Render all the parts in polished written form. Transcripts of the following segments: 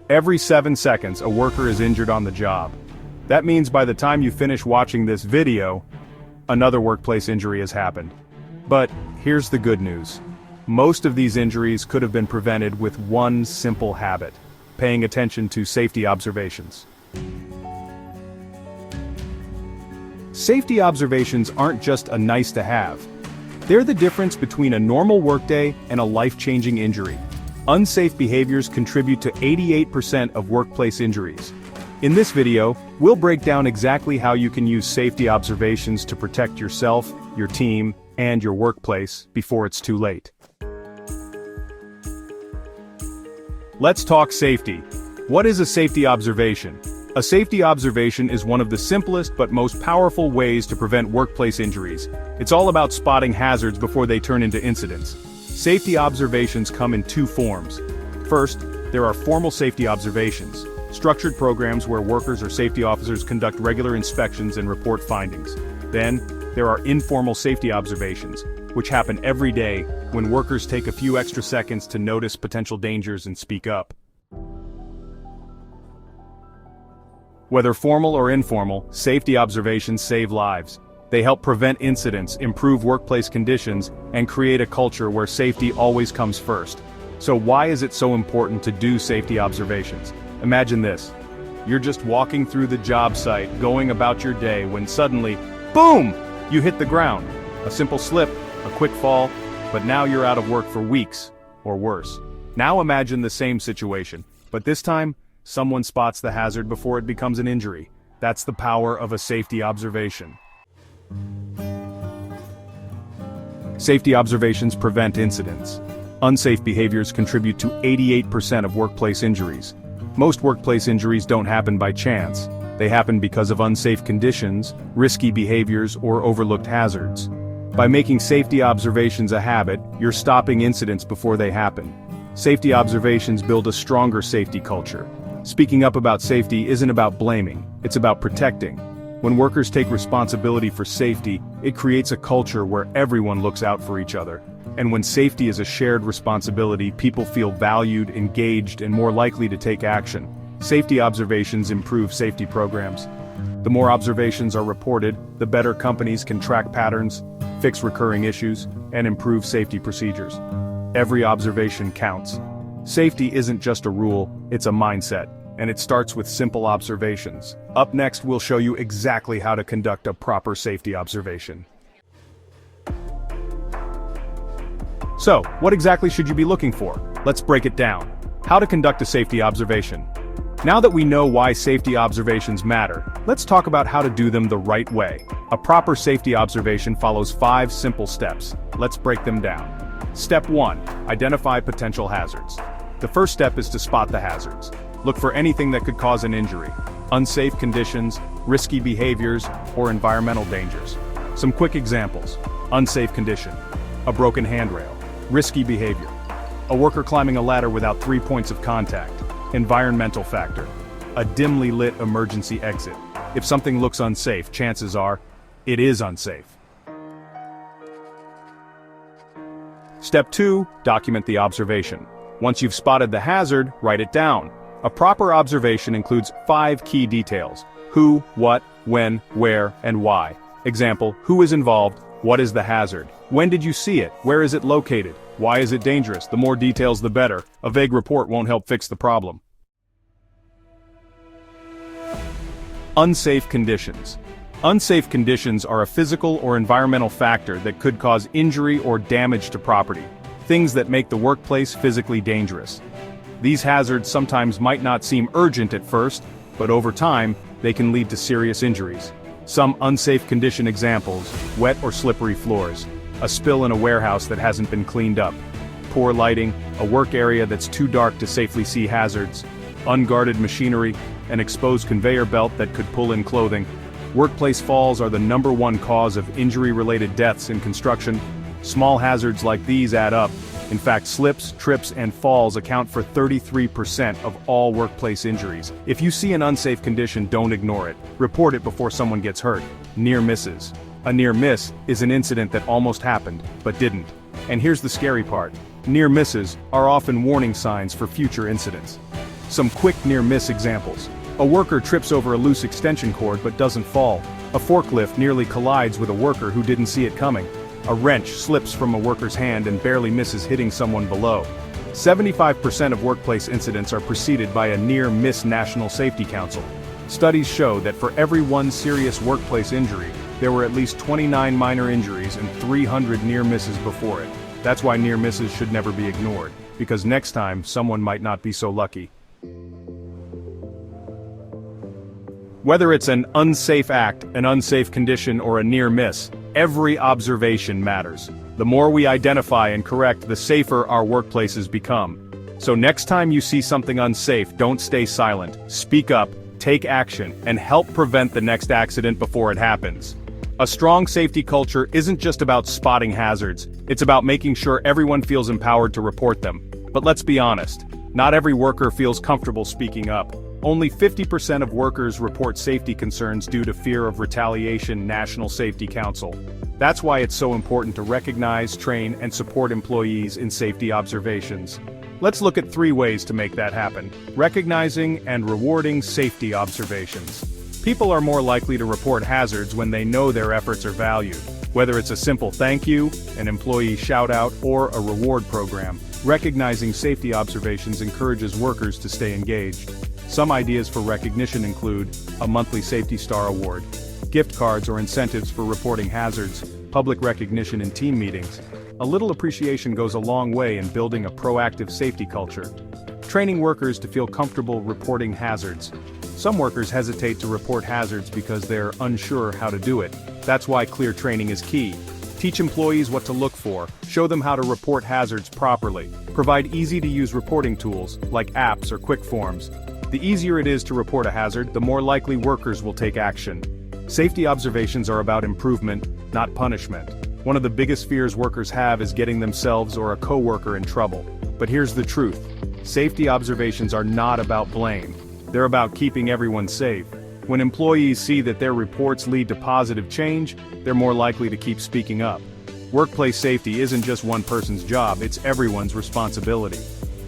Every 7 seconds, a worker is injured on the job. That means by the time you finish watching this video, another workplace injury has happened. But here's the good news. Most of these injuries could have been prevented with one simple habit: paying attention to safety observations. Safety observations aren't just a nice to have. They're the difference between a normal workday and a life-changing injury. Unsafe behaviors contribute to 88% of workplace injuries. In this video, we'll break down exactly how you can use safety observations to protect yourself, your team, and your workplace before it's too late. Let's talk safety. What is a safety observation? A safety observation is one of the simplest but most powerful ways to prevent workplace injuries. It's all about spotting hazards before they turn into incidents. Safety observations come in two forms. First, there are formal safety observations, structured programs where workers or safety officers conduct regular inspections and report findings. Then, there are informal safety observations, which happen every day when workers take a few extra seconds to notice potential dangers and speak up. Whether formal or informal, safety observations save lives. They help prevent incidents, improve workplace conditions, and create a culture where safety always comes first. So why is it so important to do safety observations? Imagine this. You're just walking through the job site, going about your day, when suddenly, boom! You hit the ground. A simple slip, a quick fall, but now you're out of work for weeks, or worse. Now imagine the same situation, but this time, someone spots the hazard before it becomes an injury. That's the power of a safety observation. Safety observations prevent incidents. Unsafe behaviors contribute to 88% of workplace injuries. Most workplace injuries don't happen by chance. They happen because of unsafe conditions, risky behaviors, or overlooked hazards. By making safety observations a habit, you're stopping incidents before they happen. Safety observations build a stronger safety culture. Speaking up about safety isn't about blaming, it's about protecting. When workers take responsibility for safety, it creates a culture where everyone looks out for each other. And when safety is a shared responsibility, people feel valued, engaged, and more likely to take action. Safety observations improve safety programs. The more observations are reported, the better companies can track patterns, fix recurring issues, and improve safety procedures. Every observation counts. Safety isn't just a rule, it's a mindset, and it starts with simple observations. Up next, we'll show you exactly how to conduct a proper safety observation. So, what exactly should you be looking for? Let's break it down. How to conduct a safety observation. Now that we know why safety observations matter, let's talk about how to do them the right way. A proper safety observation follows 5 simple steps. Let's break them down. Step 1. Identify potential hazards. The first step is to spot the hazards. Look for anything that could cause an injury. Unsafe conditions, risky behaviors, or environmental dangers. Some quick examples. Unsafe condition. A broken handrail. Risky behavior. A worker climbing a ladder without 3 points of contact. Environmental factor. A dimly lit emergency exit. If something looks unsafe, chances are, it is unsafe. Step 2. Document the observation. Once you've spotted the hazard, write it down. A proper observation includes 5 key details: who, what, when, where, and why. Example, who is involved, what is the hazard, when did you see it, where is it located, why is it dangerous? The more details the better. A vague report won't help fix the problem. Unsafe conditions. Unsafe conditions are a physical or environmental factor that could cause injury or damage to property. Things that make the workplace physically dangerous. These hazards sometimes might not seem urgent at first, but over time, they can lead to serious injuries. Some unsafe condition examples: wet or slippery floors, a spill in a warehouse that hasn't been cleaned up, poor lighting, a work area that's too dark to safely see hazards, unguarded machinery, an exposed conveyor belt that could pull in clothing. Workplace falls are the #1 cause of injury-related deaths in construction. Small hazards like these add up. In fact, slips, trips, and falls account for 33% of all workplace injuries. If you see an unsafe condition, don't ignore it. Report it before someone gets hurt. Near misses. A near miss is an incident that almost happened, but didn't. And here's the scary part. Near misses are often warning signs for future incidents. Some quick near-miss examples. A worker trips over a loose extension cord but doesn't fall. A forklift nearly collides with a worker who didn't see it coming. A wrench slips from a worker's hand and barely misses hitting someone below. 75% of workplace incidents are preceded by a near-miss National Safety Council. Studies show that for every one serious workplace injury, there were at least 29 minor injuries and 300 near misses before it. That's why near misses should never be ignored, because next time, someone might not be so lucky. Whether it's an unsafe act, an unsafe condition, or a near miss, every observation matters. The more we identify and correct, the safer our workplaces become. So next time you see something unsafe, don't stay silent. Speak up, take action, and help prevent the next accident before it happens. A strong safety culture isn't just about spotting hazards, it's about making sure everyone feels empowered to report them. But let's be honest, not every worker feels comfortable speaking up. Only 50% of workers report safety concerns due to fear of retaliation. National Safety Council. That's why it's so important to recognize, train, and support employees in safety observations. Let's look at 3 ways to make that happen. Recognizing and rewarding safety observations. People are more likely to report hazards when they know their efforts are valued. Whether it's a simple thank you, an employee shout-out, or a reward program, recognizing safety observations encourages workers to stay engaged. Some ideas for recognition include a monthly Safety Star Award, gift cards or incentives for reporting hazards, public recognition in team meetings. A little appreciation goes a long way in building a proactive safety culture. Training workers to feel comfortable reporting hazards. Some workers hesitate to report hazards because they're unsure how to do it. That's why clear training is key. Teach employees what to look for, show them how to report hazards properly. Provide easy-to-use reporting tools, like apps or quick forms. The easier it is to report a hazard, the more likely workers will take action. Safety observations are about improvement, not punishment. One of the biggest fears workers have is getting themselves or a coworker in trouble. But here's the truth. Safety observations are not about blame. They're about keeping everyone safe. When employees see that their reports lead to positive change, they're more likely to keep speaking up. Workplace safety isn't just one person's job, it's everyone's responsibility.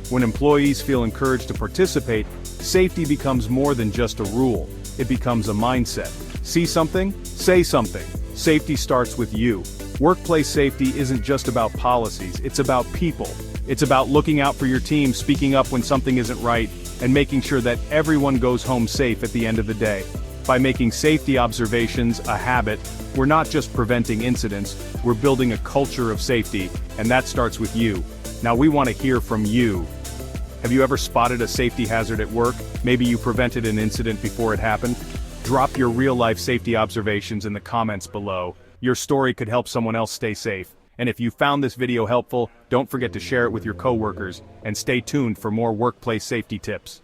When employees feel encouraged to participate, safety becomes more than just a rule. It becomes a mindset. See something? Say something. Safety starts with you. Workplace safety isn't just about policies, it's about people. It's about looking out for your team, speaking up when something isn't right, and making sure that everyone goes home safe at the end of the day. By making safety observations a habit, we're not just preventing incidents, we're building a culture of safety, and that starts with you. Now we want to hear from you. Have you ever spotted a safety hazard at work? Maybe you prevented an incident before it happened? Drop your real-life safety observations in the comments below. Your story could help someone else stay safe. And if you found this video helpful, don't forget to share it with your coworkers, and stay tuned for more workplace safety tips.